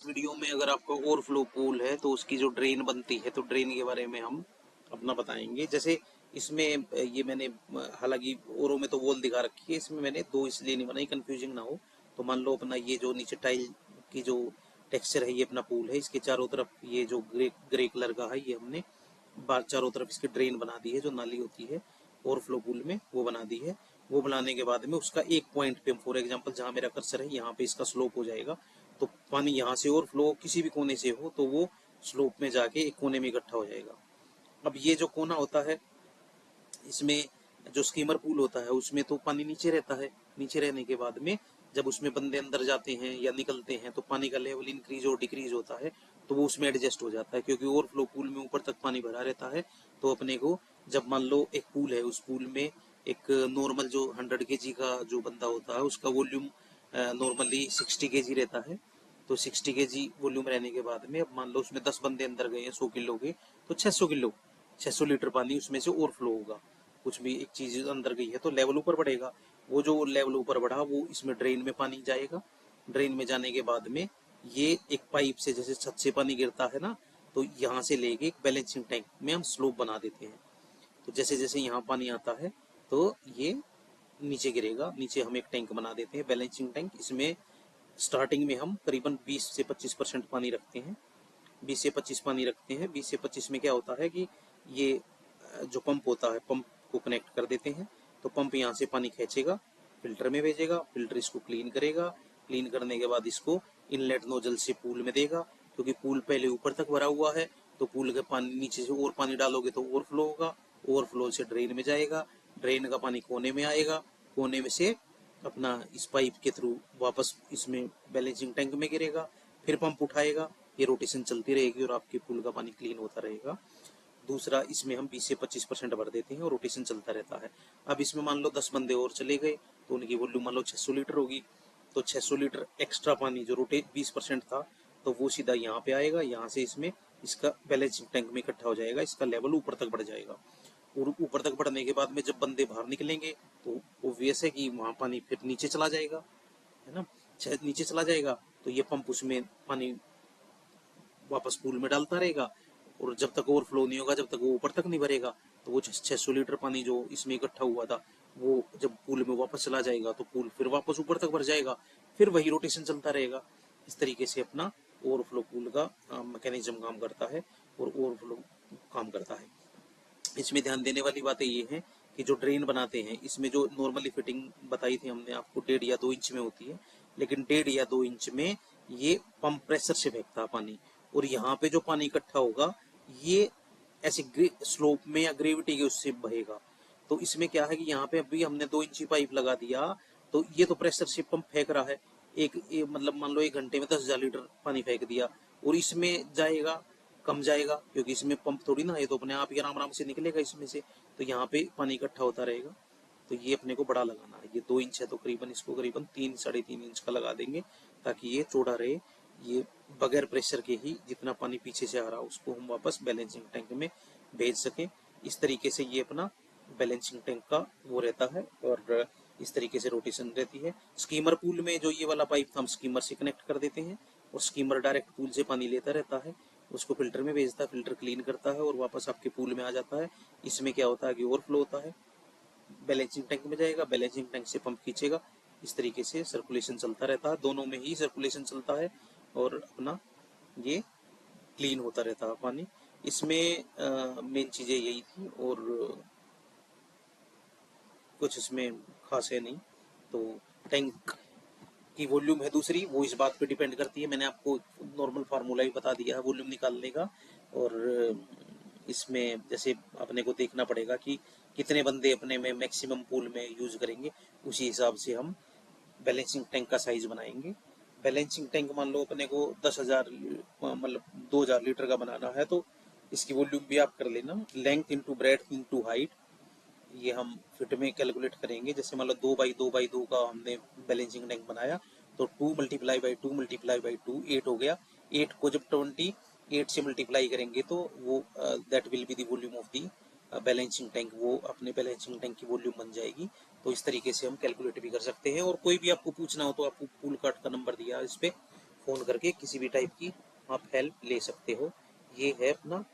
Video में अगर आपका ओवरफ्लो पूल है तो उसकी जो ड्रेन बनती है तो ड्रेन के बारे में हम अपना बताएंगे। जैसे इसमें ये मैंने हालांकि ओरो में तो वॉल दिखा रखी है, इसमें मैंने दो इसलिए नहीं बनाई कंफ्यूजिंग ना हो। तो मान लो अपना ये जो नीचे टाइल की जो टेक्सचर है ये अपना पूल है, इसके चारों तरफ ये जो ग्रे ग्रे कलर का है ये हमने बार चारों तरफ इसकी ड्रेन बना दी है, जो नाली होती है ओवरफ्लो पूल में वो बना दी है। वो बनाने के बाद में उसका एक पॉइंट पे, फॉर एग्जांपल जहां मेरा कर्सर है यहाँ पे इसका स्लोप हो जाएगा, तो पानी यहाँ से ओवरफ्लो किसी भी कोने से हो तो वो स्लोप में जाके एक कोने में इकट्ठा हो जाएगा। अब ये जो कोना होता है इसमें जो स्कीमर पूल होता है उसमें तो पानी नीचे रहता है। नीचे रहने के बाद में जब उसमें बंदे अंदर जाते हैं या निकलते हैं तो पानी का लेवल इंक्रीज और डिक्रीज होता है, तो वो उसमें एडजस्ट हो जाता है, क्योंकि ओवरफ्लो पूल में ऊपर तक पानी भरा रहता है। तो अपने को जब मान लो एक पूल है, उस पूल में एक नॉर्मल जो 100 kg का जो बंदा होता है उसका वॉल्यूम नॉर्मली 60 kg रहता है। तो 60 kg वॉल्यूम रहने के बाद में अब मान लो उसमें 10 बंदे अंदर गए हैं 100 किलो के, तो 600 किलो 600 लीटर पानी उसमें से ओवरफ्लो होगा। कुछ भी एक चीज अंदर गई है तो लेवल ऊपर बढ़ेगा। वो जो लेवल ऊपर बढ़ा वो इसमें ड्रेन में पानी जाएगा। ड्रेन में जाने के बाद में ये एक पाइप से, जैसे छत से पानी गिरता है ना, तो यहाँ से लेके एक बैलेंसिंग टैंक में हम स्लोप बना देते हैं। तो जैसे जैसे यहाँ पानी आता है तो ये नीचे गिरेगा, नीचे हम एक टैंक बना देते हैं बैलेंसिंग टैंक। इसमें स्टार्टिंग में हम करीबन 20 से 25% पानी रखते हैं। 20 से 25 पानी रखते हैं। 20 से 25 में क्या होता है कि ये जो पंप होता है पंप को कनेक्ट कर देते हैं। तो पंप यहाँ से पानी खींचेगा, फिल्टर में भेजेगा, फिल्टर इसको क्लीन करेगा। क्लीन करने के बाद इसको इनलेट नोजल से पूल में देगा, क्योंकि पूल पहले ऊपर तक भरा हुआ है तो पूल के पानी नीचे से और पानी डालोगे तो ओवरफ्लो होगा। ओवरफ्लो से ड्रेन में जाएगा, ड्रेन का पानी कोने में आएगा, कोने में से अपना इस पाइप के थ्रू वापस इसमें बैलेंसिंग टैंक में गिरेगा, फिर पंप उठाएगा। ये रोटेशन चलती रहेगी और आपके पूल का पानी क्लीन होता रहेगा। दूसरा, इसमें हम 20 से 25% भर देते हैं और रोटेशन चलता रहता है। अब इसमें मान लो 10 बंदे और चले गए तो उनकी वॉल्यूम मान लो 600 लीटर होगी। तो 600 लीटर एक्स्ट्रा पानी जो रोटेट 20% था तो वो सीधा यहाँ पे आएगा, यहाँ से इसमें इसका बैलेंसिंग टैंक में इकट्ठा हो जाएगा, इसका लेवल ऊपर तक बढ़ जाएगा। और ऊपर तक बढ़ने के बाद में जब बंदे बाहर निकलेंगे तो ऑब्वियस है कि वहाँ पानी फिर नीचे चला जाएगा, है ना। नीचे चला जाएगा तो ये पंप उसमें पानी वापस पूल में डालता रहेगा, और जब तक ओवरफ्लो नहीं होगा, जब तक वो ऊपर तक नहीं भरेगा, तो वो 600 लीटर पानी जो इसमें इकट्ठा हुआ था वो जब पूल में वापस चला जाएगा तो पूल फिर वापस ऊपर तक भर जाएगा, फिर वही रोटेशन चलता रहेगा। इस तरीके से अपना ओवरफ्लो पूल का मैकेनिज्म काम करता है और ओवरफ्लो काम करता है। इसमें ध्यान देने वाली बातें ये हैं कि जो ड्रेन बनाते हैं इसमें जो नॉर्मली फिटिंग बताई थी हमने आपको 1.5 या 2 इंच में होती है, लेकिन 1.5 या 2 इंच में ये पंप प्रेशर से फेंकता है पानी, और यहाँ पे जो पानी इकट्ठा होगा ये ऐसे स्लोप में या ग्रेविटी के उससे बहेगा। तो इसमें क्या है कि यहाँ पे अभी हमने 2 इंची पाइप लगा दिया तो ये तो प्रेशर से पंप फेंक रहा है। मतलब मान लो 1 घंटे में 10,000 लीटर पानी फेंक दिया, और इसमें जाएगा कम जाएगा क्योंकि इसमें पंप थोड़ी ना है, तो अपने आप ही आराम आराम से निकलेगा इसमें से। तो यहाँ पे पानी इकट्ठा होता रहेगा। तो ये अपने को बड़ा लगाना है, ये 2 इंच है तो करीबन इसको करीबन 3 साढ़े 3 इंच का लगा देंगे ताकि ये चौड़ा रहे। ये बगैर प्रेशर के ही जितना पानी पीछे से आ रहा उसको हम वापस बैलेंसिंग टैंक में भेज सकें। इस तरीके से ये अपना बैलेंसिंग टैंक का वो रहता है, और इस तरीके से रोटेशन रहती है। स्कीमर पूल में जो ये वाला पाइप था हम स्कीमर से कनेक्ट कर देते हैं, और स्कीमर डायरेक्ट पूल से पानी लेता रहता है, उसको फिल्टर में भेजता है, फिल्टर क्लीन करता है और वापस आपके पूल में आ जाता है। इसमें क्या होता है कि ओवरफ्लो होता है, बैलेंसिंग टैंक में जाएगा, बैलेंसिंग टैंक से पंप खींचेगा। इस तरीके से सर्कुलेशन चलता रहता है, दोनों में ही सर्कुलेशन चलता है, और अपना ये क्लीन होता रहता है पानी। इसमें मेन चीजें यही थी, और कुछ इसमें खास है नहीं। तो टैंक की वॉल्यूम है दूसरी, वो इस बात पे डिपेंड करती है, मैंने आपको नॉर्मल फार्मूला ही बता दिया है वॉल्यूम निकालने का। और इसमें जैसे अपने को देखना पड़ेगा कि कितने बंदे अपने में मैक्सिमम पूल में यूज करेंगे, उसी हिसाब से हम बैलेंसिंग टैंक का साइज बनाएंगे। बैलेंसिंग टैंक मान लो अपने को 10,000 मतलब 2,000 लीटर का बनाना है, तो इसकी वॉल्यूम भी आप कर लेना, length into breadth into height, ये हम फिट में कैलकुलेट करेंगे। जैसे मान लो 2 बाई 2 का हमने बैलेंसिंग टैंक बनाया, तो 2 × 2 × 2 8 हो गया। 8 को जब 28 से मल्टीप्लाई करेंगे तो वो that will be the volume of the balancing tank, वो अपने बैलेंसिंग टैंक की वॉल्यूम बन जाएगी। तो इस तरीके से हम कैलकुलेट भी कर सकते हैं। और कोई भी आपको पूछना हो तो आपको पूल कार्ड का नंबर दिया है इस पे फ़ोन करके किसी भी टाइप की आप हेल्प ले सकते हो। ये है अपना